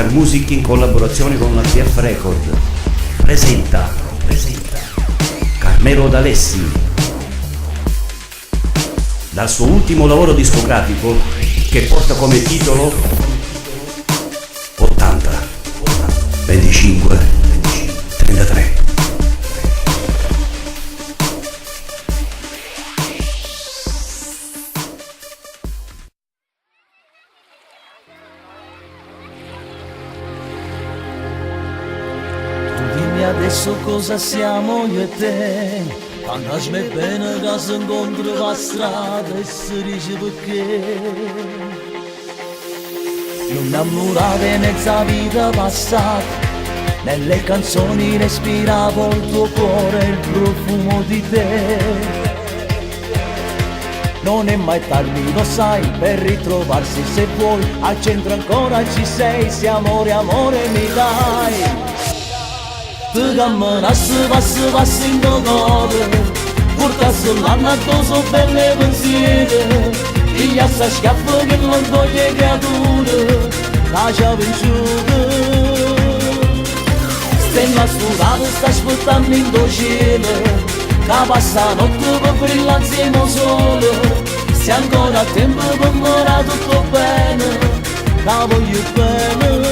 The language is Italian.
Oscar Music in collaborazione con la TF Record presenta Carmelo D'Alessi dal suo ultimo lavoro discografico che porta come titolo 80 25 33. Adesso cosa siamo io e te? Andasmi bene che si incontra la strada e si dice perché. Io innamoravo in mezza vita passata, nelle canzoni respiravo il tuo cuore, il profumo di te. Non è mai tardi, lo sai, per ritrovarsi se vuoi, al centro ancora ci sei, se amore, amore mi dai. Te camminassi passi in cuore, portassi l'anno addosso per le pensieri, pigliassi a schiaffo che non toglie creature, lasciavo in giù. Stella sudata sta aspettando in tuo cielo, che passa notte per brillare insieme al sole, se ancora a tempo per me tutto bene, che voglio bene.